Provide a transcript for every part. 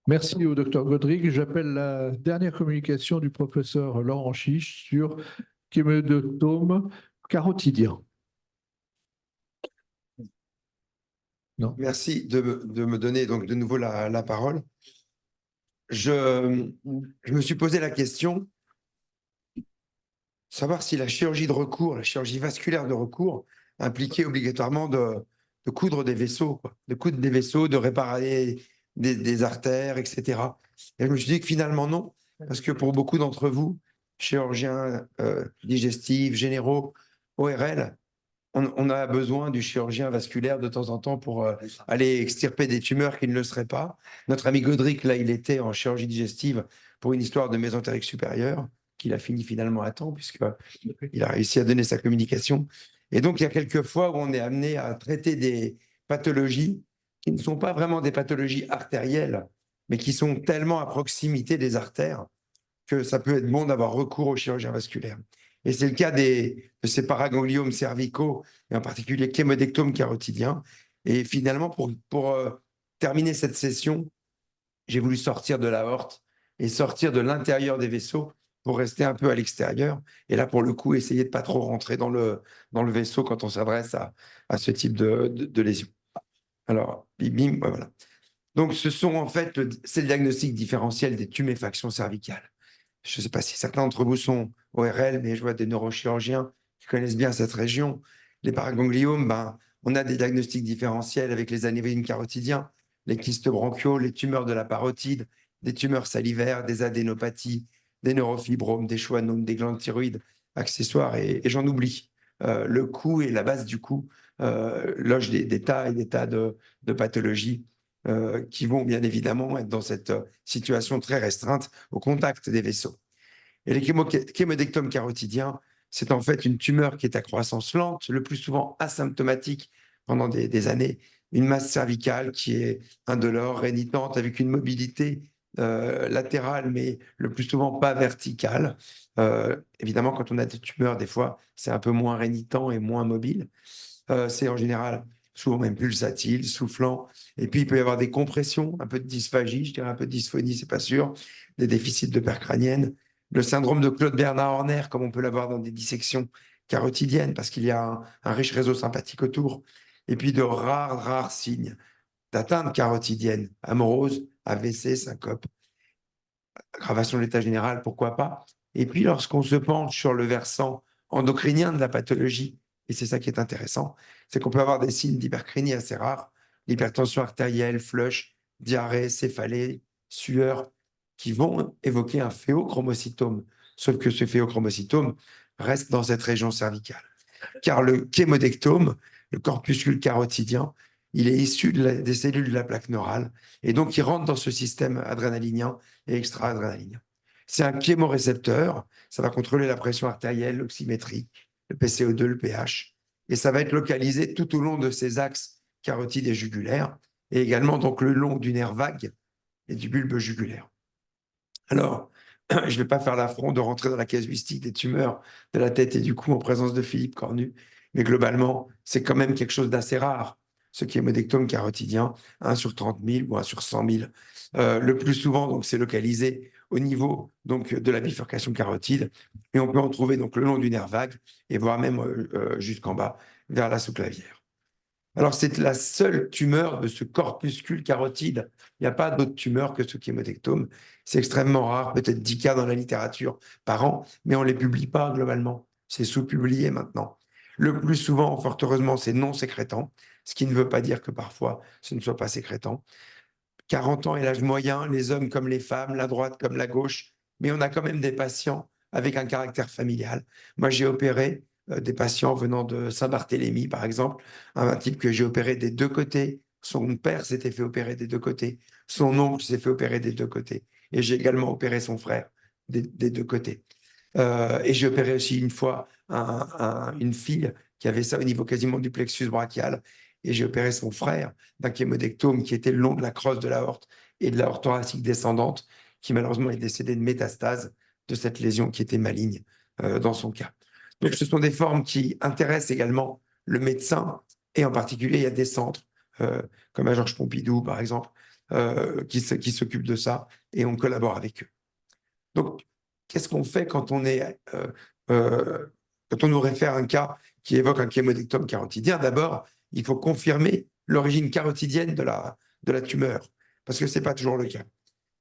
Merci au docteur Godric. J'appelle la dernière communication du professeur Laurent Chiche sur chémodectome carotidien. Non. Merci de me donner donc de nouveau la parole. Je me suis posé la question, savoir si la chirurgie de recours, la chirurgie vasculaire de recours, impliquait obligatoirement de coudre des vaisseaux, quoi, de coudre des vaisseaux, de réparer des artères, etc. Et je me suis dit que finalement non, parce que pour beaucoup d'entre vous, chirurgiens digestifs, généraux, ORL, on a besoin du chirurgien vasculaire de temps en temps pour aller extirper des tumeurs qui ne le seraient pas. Notre ami Godric, là, il était en chirurgie digestive pour une histoire de mésentérique supérieure, qu'il a fini finalement à temps, puisqu'il a réussi à donner sa communication. Et donc, il y a quelques fois où on est amené à traiter des pathologies qui ne sont pas vraiment des pathologies artérielles, mais qui sont tellement à proximité des artères que ça peut être bon d'avoir recours au chirurgien vasculaire. Et c'est le cas de ces paragangliomes cervicaux, et en particulier chémodectome carotidien. Et finalement, pour terminer cette session, j'ai voulu sortir de l'aorte et sortir de l'intérieur des vaisseaux pour rester un peu à l'extérieur. Et là, pour le coup, essayer de ne pas trop rentrer dans le vaisseau quand on s'adresse à ce type de lésion. Alors, bim, bim, voilà. Donc, c'est le diagnostic différentiel des tuméfactions cervicales. Je ne sais pas si certains d'entre vous sont ORL, mais je vois des neurochirurgiens qui connaissent bien cette région. Les paragangliomes, on a des diagnostics différentiels avec les anévrismes carotidiens, les kystes bronchiaux, les tumeurs de la parotide, des tumeurs salivaires, des adénopathies, des neurofibromes, des schwannomes, des glandes thyroïdes accessoires, et j'en oublie. Le cou et la base du cou logent des tas et des tas de pathologies qui vont bien évidemment être dans cette situation très restreinte au contact des vaisseaux. Et les chémodectomes carotidiens, c'est en fait une tumeur qui est à croissance lente, le plus souvent asymptomatique pendant des années, une masse cervicale qui est indolore, rénitente, avec une mobilité latérale, mais le plus souvent pas verticale. Évidemment, quand on a des tumeurs, des fois, c'est un peu moins rénitent et moins mobile. C'est en général souvent même pulsatile, soufflant. Et puis, il peut y avoir des compressions, un peu de dysphagie, je dirais un peu de dysphonie, c'est pas sûr, des déficits de paire crânienne, le syndrome de Claude-Bernard-Horner, comme on peut l'avoir dans des dissections carotidiennes, parce qu'il y a un riche réseau sympathique autour. Et puis, de rares signes d'atteinte carotidienne, amorose, AVC, syncope, aggravation de l'état général, pourquoi pas. Et puis, lorsqu'on se penche sur le versant endocrinien de la pathologie, et c'est ça qui est intéressant, c'est qu'on peut avoir des signes d'hypercrénie assez rares, l'hypertension artérielle, flush, diarrhée, céphalée, sueur, qui vont évoquer un phéochromocytome. Sauf que ce phéochromocytome reste dans cette région cervicale. Car le chémodectome, le corpuscule carotidien, il est issu des cellules de la plaque neurale, et donc il rentre dans ce système adrénalinien et extra-adrénalinien. C'est un chémorécepteur, ça va contrôler la pression artérielle, l'oxymétrie, le PCO2, le pH, et ça va être localisé tout au long de ces axes carotides et jugulaires, et également donc le long du nerf vague et du bulbe jugulaire. Alors, je ne vais pas faire l'affront de rentrer dans la casuistique des tumeurs de la tête et du cou en présence de Philippe Cornu, mais globalement, c'est quand même quelque chose d'assez rare, ce qui est chémodectome carotidien, 1 sur 30 000 ou 1 sur 100 000. Le plus souvent, donc, c'est localisé au niveau donc, de la bifurcation carotide, et on peut en trouver donc, le long du nerf vague, et voire même jusqu'en bas, vers la sous-clavière. Alors, c'est la seule tumeur de ce corpuscule carotide. Il n'y a pas d'autre tumeur que ce chémodectome. C'est extrêmement rare, peut-être 10 cas dans la littérature par an, mais on ne les publie pas globalement. C'est sous-publié maintenant. Le plus souvent, fort heureusement, c'est non sécrétant, ce qui ne veut pas dire que parfois ce ne soit pas sécrétant. 40 ans est l'âge moyen, les hommes comme les femmes, la droite comme la gauche, mais on a quand même des patients avec un caractère familial. Moi, j'ai opéré des patients venant de Saint-Barthélemy, par exemple, un type que j'ai opéré des deux côtés. Son père s'était fait opérer des deux côtés. Son oncle s'est fait opérer des deux côtés. Et j'ai également opéré son frère des deux côtés. Et j'ai opéré aussi une fois une fille qui avait ça au niveau quasiment du plexus brachial. Et j'ai opéré son frère d'un chémodectome qui était le long de la crosse de l'aorte et de l'aorte thoracique descendante, qui malheureusement est décédé de métastase de cette lésion qui était maligne dans son cas. Donc, ce sont des formes qui intéressent également le médecin, et en particulier, il y a des centres comme à Georges Pompidou, par exemple, qui s'occupent de ça et on collabore avec eux. Donc, qu'est-ce qu'on fait quand on nous réfère un cas qui évoque un kémodectome carotidien? D'abord, il faut confirmer l'origine carotidienne de la tumeur, parce que ce n'est pas toujours le cas.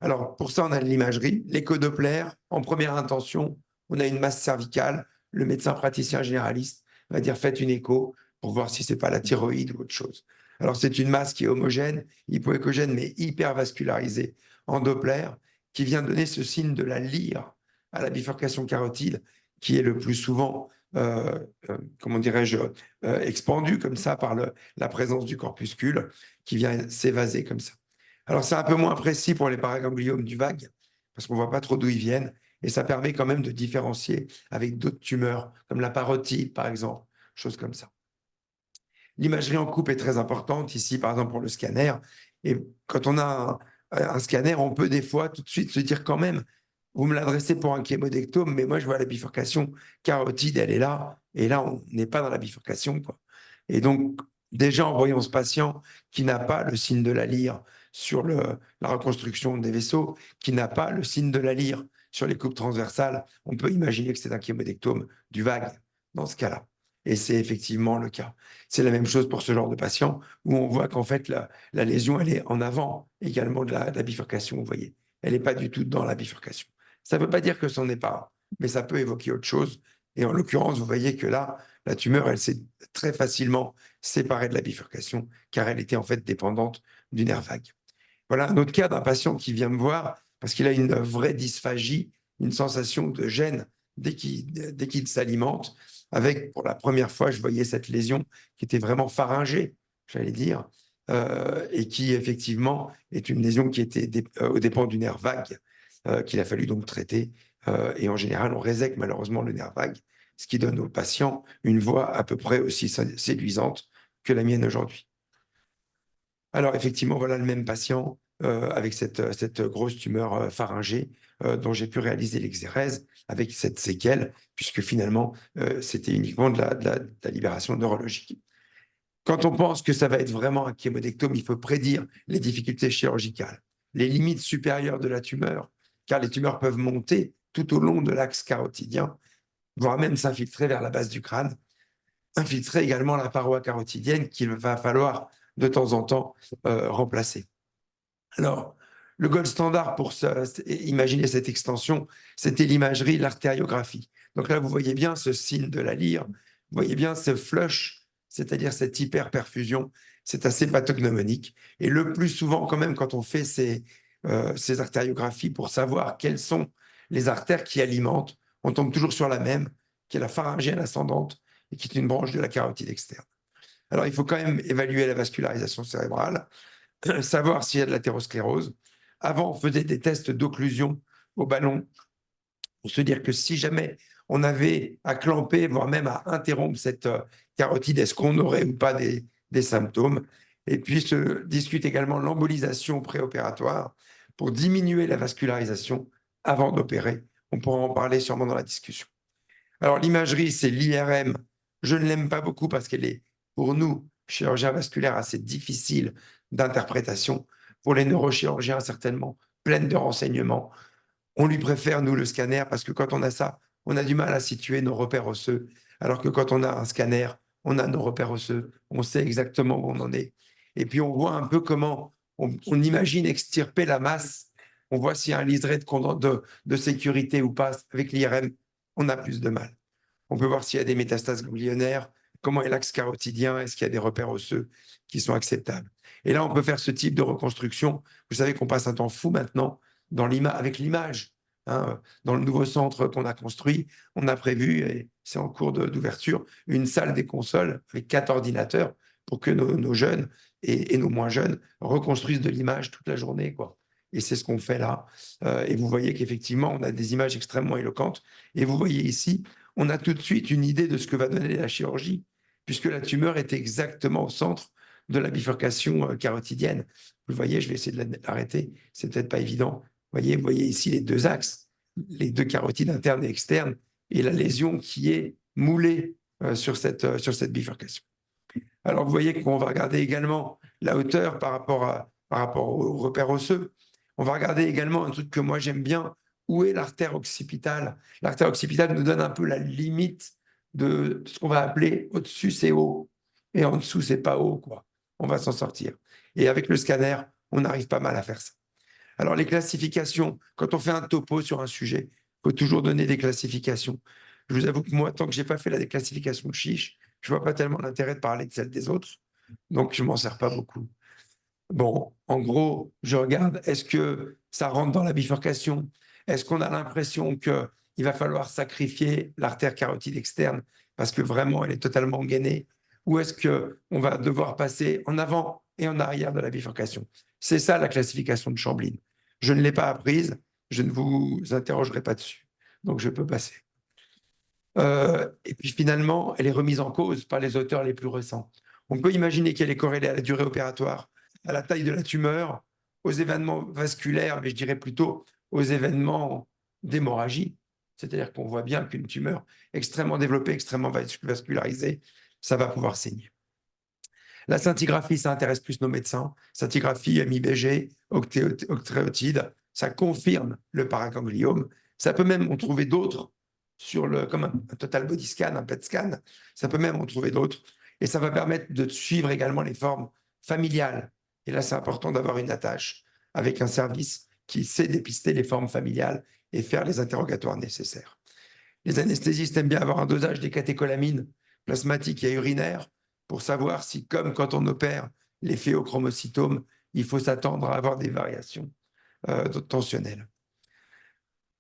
Alors, pour ça, on a de l'imagerie, l'écho-Doppler. En première intention, on a une masse cervicale. Le médecin praticien généraliste va dire faites une écho pour voir si ce n'est pas la thyroïde ou autre chose. Alors, c'est une masse qui est homogène, hypoéchogène, mais hyper vascularisée en Doppler, qui vient donner ce signe de la lyre à la bifurcation carotide, qui est le plus souvent, comment dirais-je, expandu comme ça par la présence du corpuscule qui vient s'évaser comme ça. Alors, c'est un peu moins précis pour les paragangliomes du vague, parce qu'on ne voit pas trop d'où ils viennent, et ça permet quand même de différencier avec d'autres tumeurs, comme la parotide, par exemple, choses comme ça. L'imagerie en coupe est très importante, ici, par exemple, pour le scanner. Et quand on a un scanner, on peut des fois tout de suite se dire quand même, vous me l'adressez pour un kémodectome, mais moi, je vois la bifurcation carotide, elle est là, et là, on n'est pas dans la bifurcation, quoi. Et donc, déjà, en voyant ce patient qui n'a pas le signe de la lyre sur la reconstruction des vaisseaux, qui n'a pas le signe de la lyre sur les coupes transversales, on peut imaginer que c'est un kémodectome du vague dans ce cas-là. Et c'est effectivement le cas. C'est la même chose pour ce genre de patient où on voit qu'en fait, la lésion, elle est en avant également de la bifurcation, vous voyez. Elle n'est pas du tout dans la bifurcation. Ça ne veut pas dire que ce n'en est pas, mais ça peut évoquer autre chose. Et en l'occurrence, vous voyez que là, la tumeur, elle s'est très facilement séparée de la bifurcation car elle était en fait dépendante du nerf vague. Voilà un autre cas d'un patient qui vient me voir parce qu'il a une vraie dysphagie, une sensation de gêne dès qu'il s'alimente, avec, pour la première fois, je voyais cette lésion qui était vraiment pharyngée, j'allais dire, et qui, effectivement, est une lésion qui était aux dépens du nerf vague, qu'il a fallu donc traiter. Et en général, on résèque malheureusement le nerf vague, ce qui donne au patient une voix à peu près aussi séduisante que la mienne aujourd'hui. Alors, effectivement, voilà le même patient avec cette grosse tumeur pharyngée dont j'ai pu réaliser l'exérèse avec cette séquelle, puisque finalement, c'était uniquement de la libération neurologique. Quand on pense que ça va être vraiment un kémodectome, il faut prédire les difficultés chirurgicales, les limites supérieures de la tumeur, car les tumeurs peuvent monter tout au long de l'axe carotidien, voire même s'infiltrer vers la base du crâne, infiltrer également la paroi carotidienne qu'il va falloir de temps en temps remplacer. Alors, le gold standard pour imaginer cette extension, c'était l'imagerie, l'artériographie. Donc là, vous voyez bien ce signe de la lyre, vous voyez bien ce flush, c'est-à-dire cette hyperperfusion, c'est assez pathognomonique. Et le plus souvent, quand même, quand on fait ces artériographies pour savoir quelles sont les artères qui alimentent, on tombe toujours sur la même, qui est la pharyngienne ascendante et qui est une branche de la carotide externe. Alors, il faut quand même évaluer la vascularisation cérébrale, savoir s'il y a de l'athérosclérose. Avant, on faisait des tests d'occlusion au ballon pour se dire que si jamais on avait à clamper, voire même à interrompre cette carotide, est-ce qu'on aurait ou pas des symptômes? Et puis se discute également l'embolisation préopératoire pour diminuer la vascularisation avant d'opérer. On pourra en parler sûrement dans la discussion. Alors l'imagerie, c'est l'IRM. Je ne l'aime pas beaucoup parce qu'elle est, pour nous, chirurgiens vasculaires, assez difficile d'interprétation. Pour les neurochirurgiens, certainement, pleine de renseignements. On lui préfère, nous, le scanner, parce que quand on a ça, on a du mal à situer nos repères osseux, alors que quand on a un scanner, on a nos repères osseux, on sait exactement où on en est. Et puis, on voit un peu comment on imagine extirper la masse, on voit s'il y a un liseré de sécurité ou pas. Avec l'IRM, on a plus de mal. On peut voir s'il y a des métastases ganglionnaires, comment est l'axe carotidien, est-ce qu'il y a des repères osseux qui sont acceptables. Et là, on peut faire ce type de reconstruction. Vous savez qu'on passe un temps fou maintenant avec l'image. Hein. Dans le nouveau centre qu'on a construit, on a prévu, et c'est en cours d'ouverture, une salle des consoles avec 4 ordinateurs pour que nos jeunes et nos moins jeunes reconstruisent de l'image toute la journée, quoi. Et c'est ce qu'on fait là. Et vous voyez qu'effectivement, on a des images extrêmement éloquentes. Et vous voyez ici, on a tout de suite une idée de ce que va donner la chirurgie, puisque la tumeur est exactement au centre de la bifurcation carotidienne. Vous voyez, je vais essayer de l'arrêter, c'est peut-être pas évident. Vous voyez ici les deux axes, les deux carotides internes et externes, et la lésion qui est moulée sur cette bifurcation. Alors, vous voyez qu'on va regarder également la hauteur par rapport par rapport aux repères osseux. On va regarder également un truc que moi j'aime bien, où est l'artère occipitale? L'artère occipitale nous donne un peu la limite de ce qu'on va appeler au-dessus, c'est haut, et en dessous, c'est pas haut, quoi. On va s'en sortir. Et avec le scanner, on arrive pas mal à faire ça. Alors, les classifications, quand on fait un topo sur un sujet, il faut toujours donner des classifications. Je vous avoue que moi, tant que j'ai pas fait la classification de chiche, je vois pas tellement l'intérêt de parler de celle des autres, donc je m'en sers pas beaucoup. Bon, en gros, je regarde, est-ce que ça rentre dans la bifurcation? Est-ce qu'on a l'impression qu'il va falloir sacrifier l'artère carotide externe parce que vraiment elle est totalement gainée? Ou est-ce qu'on va devoir passer en avant et en arrière de la bifurcation? C'est ça la classification de Chamblin. Je ne l'ai pas apprise, je ne vous interrogerai pas dessus. Donc je peux passer. Et puis finalement, elle est remise en cause par les auteurs les plus récents. On peut imaginer qu'elle est corrélée à la durée opératoire, à la taille de la tumeur, aux événements vasculaires, mais je dirais plutôt aux événements d'hémorragie. C'est-à-dire qu'on voit bien qu'une tumeur extrêmement développée, extrêmement vascularisée, ça va pouvoir saigner. La scintigraphie, ça intéresse plus nos médecins. Scintigraphie, MIBG, octréotide, ça confirme le paragangliome. Ça peut même en trouver d'autres comme un total body scan, un PET scan. Ça peut même en trouver d'autres. Et ça va permettre de suivre également les formes familiales. Et là, c'est important d'avoir une attache avec un service qui sait dépister les formes familiales et faire les interrogatoires nécessaires. Les anesthésistes aiment bien avoir un dosage des catécholamines plasmatiques et urinaires pour savoir si, comme quand on opère les phéochromocytomes, il faut s'attendre à avoir des variations tensionnelles.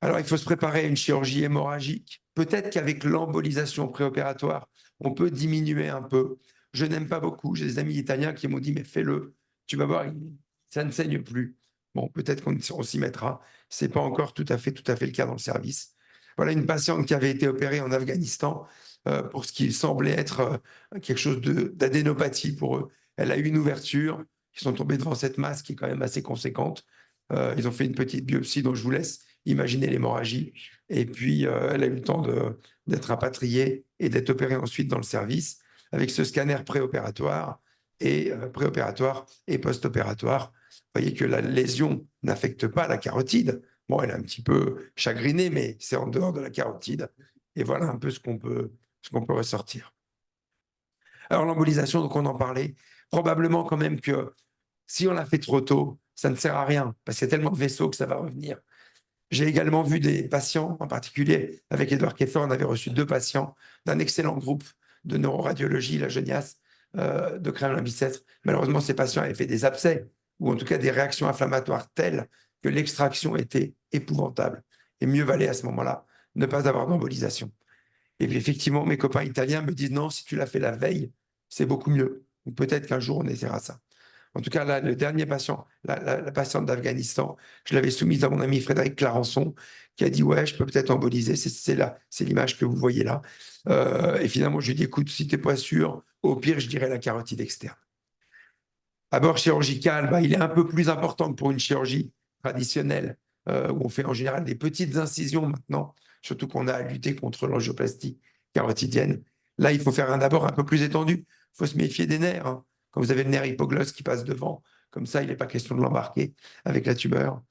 Alors, il faut se préparer à une chirurgie hémorragique. Peut-être qu'avec l'embolisation préopératoire, on peut diminuer un peu. Je n'aime pas beaucoup. J'ai des amis italiens qui m'ont dit, mais fais-le, tu vas voir, ça ne saigne plus. Bon, peut-être qu'on s'y mettra. Ce n'est pas encore tout à fait le cas dans le service. Voilà une patiente qui avait été opérée en Afghanistan pour ce qui semblait être quelque chose d'adénopathie pour eux. Elle a eu une ouverture. Ils sont tombés devant cette masse qui est quand même assez conséquente. Ils ont fait une petite biopsie dont je vous laisse imaginer l'hémorragie. Et puis, elle a eu le temps d'être rapatriée et d'être opérée ensuite dans le service avec ce scanner préopératoire et post-opératoire. Vous voyez que la lésion n'affecte pas la carotide. Bon, elle est un petit peu chagrinée, mais c'est en dehors de la carotide. Et voilà un peu ce qu'on peut ressortir. Alors, l'embolisation, donc on en parlait. Probablement quand même que si on l'a fait trop tôt, ça ne sert à rien parce qu'il y a tellement de vaisseaux que ça va revenir. J'ai également vu des patients, en particulier avec Edouard Keffer, on avait reçu 2 patients d'un excellent groupe de neuroradiologie, la Genias, de Kremlin-Bicêtre. Malheureusement, ces patients avaient fait des abcès ou en tout cas des réactions inflammatoires telles que l'extraction était épouvantable. Et mieux valait à ce moment-là ne pas avoir d'embolisation. Et puis effectivement, mes copains italiens me disent non, si tu l'as fait la veille, c'est beaucoup mieux. Ou peut-être qu'un jour on essaiera ça. En tout cas, là, le dernier patient, la patiente d'Afghanistan, je l'avais soumise à mon ami Frédéric Clarençon, qui a dit ouais, je peux peut-être emboliser. C'est l'image que vous voyez là. Et finalement, je lui ai dit écoute, si tu n'es pas sûr, au pire, je dirais la carotide externe. Abord chirurgical, il est un peu plus important que pour une chirurgie traditionnelle, où on fait en général des petites incisions maintenant, surtout qu'on a à lutter contre l'angioplastie carotidienne. Là, il faut faire un abord un peu plus étendu. Il faut se méfier des nerfs. Hein. Quand vous avez le nerf hypoglosse qui passe devant, comme ça, il n'est pas question de l'embarquer avec la tumeur.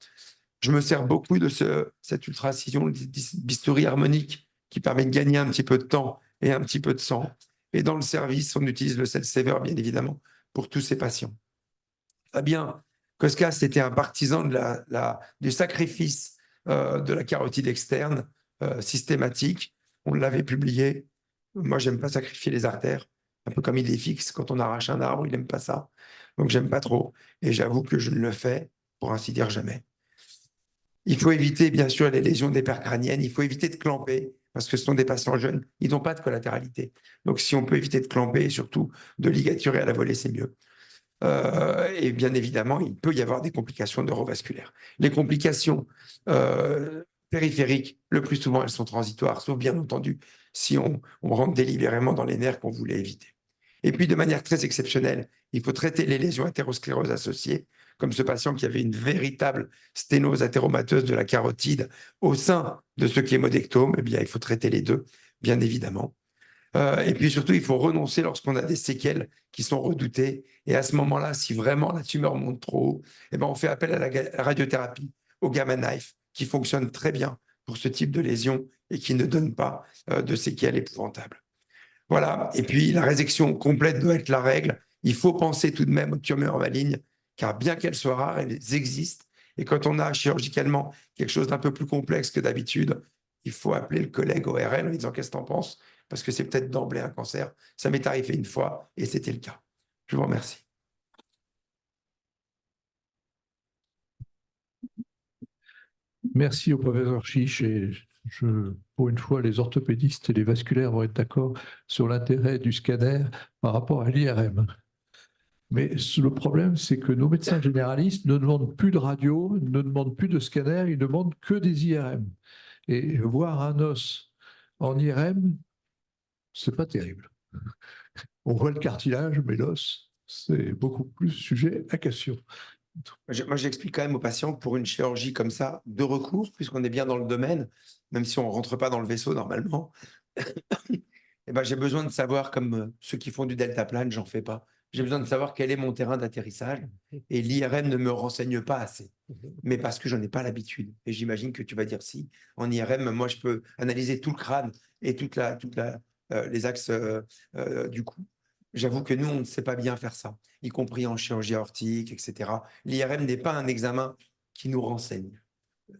Je me sers beaucoup de cette ultra-incision, le bistouri harmonique, qui permet de gagner un petit peu de temps et un petit peu de sang. Et dans le service, on utilise le cell saver, bien évidemment, pour tous ces patients. Fabien Coscas était un partisan du sacrifice de la carotide externe systématique. On l'avait publié. Moi, j'aime pas sacrifier les artères, un peu comme Idéfix, quand on arrache un arbre, il n'aime pas ça. Donc, j'aime pas trop. Et j'avoue que je ne le fais, pour ainsi dire, jamais. Il faut éviter, bien sûr, les lésions d'hypercrâniennes. Il faut éviter de clamper, parce que ce sont des patients jeunes. Ils n'ont pas de collatéralité. Donc, si on peut éviter de clamper et surtout de ligaturer à la volée, c'est mieux. Et bien évidemment, il peut y avoir des complications neurovasculaires. Les complications périphériques, le plus souvent, elles sont transitoires, sauf bien entendu si on rentre délibérément dans les nerfs qu'on voulait éviter. Et puis, de manière très exceptionnelle, il faut traiter les lésions athéroscléroses associées, comme ce patient qui avait une véritable sténose athéromateuse de la carotide au sein de ce qui est modectome. Eh bien, il faut traiter les deux, bien évidemment. Et puis surtout, il faut renoncer lorsqu'on a des séquelles qui sont redoutées. Et à ce moment-là, si vraiment la tumeur monte trop haut, eh ben, on fait appel à la radiothérapie, au gamma knife, qui fonctionne très bien pour ce type de lésion et qui ne donne pas de séquelles épouvantables. Voilà. Et puis, la résection complète doit être la règle. Il faut penser tout de même aux tumeurs malignes, car bien qu'elles soient rares, elles existent. Et quand on a chirurgicalement quelque chose d'un peu plus complexe que d'habitude, il faut appeler le collègue ORL en lui disant qu'est-ce que tu en penses, parce que c'est peut-être d'emblée un cancer. Ça m'est arrivé une fois et c'était le cas. Je vous remercie. Merci au professeur Chiche et pour une fois, les orthopédistes et les vasculaires vont être d'accord sur l'intérêt du scanner par rapport à l'IRM. Mais le problème, c'est que nos médecins généralistes ne demandent plus de radio, ne demandent plus de scanner, ils demandent que des IRM. Et voir un os en IRM, c'est pas terrible. On voit le cartilage, mais l'os, c'est beaucoup plus sujet à question. Moi, j'explique quand même aux patients que pour une chirurgie comme ça, de recours, puisqu'on est bien dans le domaine, même si on ne rentre pas dans le vaisseau normalement, eh ben, j'ai besoin de savoir, comme ceux qui font du deltaplane, j'en fais pas. J'ai besoin de savoir quel est mon terrain d'atterrissage et l'IRM ne me renseigne pas assez. Mais parce que j'en ai pas l'habitude. Et j'imagine que tu vas dire si. En IRM, moi, je peux analyser tout le crâne et les axes du cou. J'avoue que nous, on ne sait pas bien faire ça, y compris en chirurgie aortique, etc. L'IRM n'est pas un examen qui nous renseigne.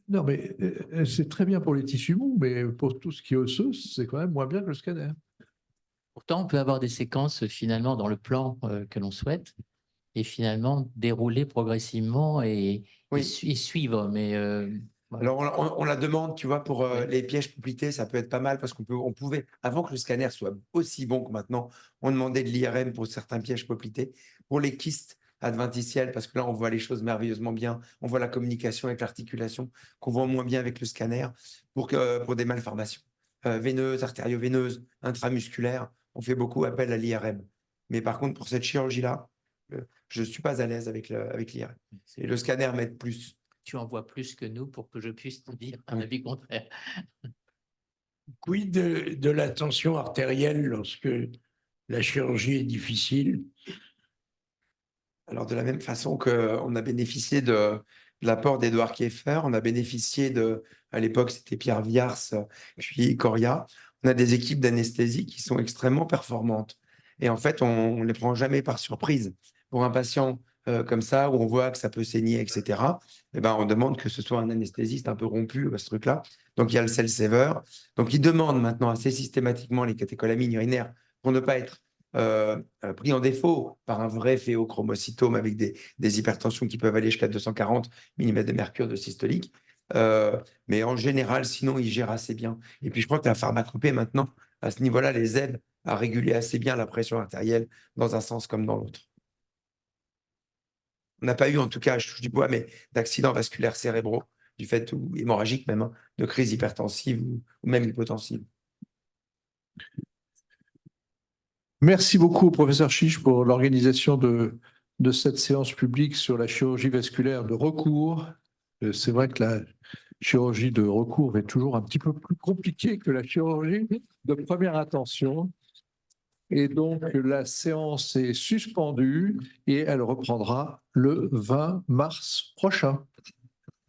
Non, mais c'est très bien pour les tissus mous, mais pour tout ce qui est osseux, c'est quand même moins bien que le scanner. Pourtant, on peut avoir des séquences finalement dans le plan que l'on souhaite et finalement dérouler progressivement et Oui. suivre. Mais voilà. Alors, on la demande, tu vois, pour Oui. les pièges poplités, ça peut être pas mal parce on pouvait, avant que le scanner soit aussi bon que maintenant, on demandait de l'IRM pour certains pièges poplités. Pour les kystes adventitiels, parce que là, on voit les choses merveilleusement bien, on voit la communication avec l'articulation, qu'on voit moins bien avec le scanner, pour des malformations veineuses, artério-veineuses, intramusculaires, on fait beaucoup appel à l'IRM. Mais par contre, pour cette chirurgie-là, je ne suis pas à l'aise avec l'IRM. Et le scanner m'aide plus. Tu en vois plus que nous pour que je puisse te dire un avis contraire. Quid de la tension artérielle lorsque la chirurgie est difficile? Alors, de la même façon qu'on a bénéficié de l'apport d'Édouard Kieffer, on a bénéficié à l'époque, c'était Pierre Viars, puis Coria, on a des équipes d'anesthésie qui sont extrêmement performantes. Et en fait, on ne les prend jamais par surprise. Pour un patient comme ça, où on voit que ça peut saigner, etc., eh ben, on demande que ce soit un anesthésiste un peu rompu à ce truc-là. Donc, il y a le cell saver. Donc, il demande maintenant assez systématiquement les catécholamines urinaires pour ne pas être pris en défaut par un vrai phéochromocytome avec des hypertensions qui peuvent aller jusqu'à 240 mm de mercure de systolique. Mais en général, sinon, il gère assez bien. Et puis, je crois que la pharmacopée, maintenant, à ce niveau-là, les aide à réguler assez bien la pression artérielle dans un sens comme dans l'autre. On n'a pas eu, en tout cas, je touche du bois, mais d'accidents vasculaires cérébraux, du fait, ou hémorragiques même, hein, de crise hypertensive ou même hypotensive. Merci beaucoup, professeur Chiche, pour l'organisation de cette séance publique sur la chirurgie vasculaire de recours. C'est vrai que la chirurgie de recours est toujours un petit peu plus compliquée que la chirurgie de première intention. Et donc, la séance est suspendue et elle reprendra le 20 mars prochain.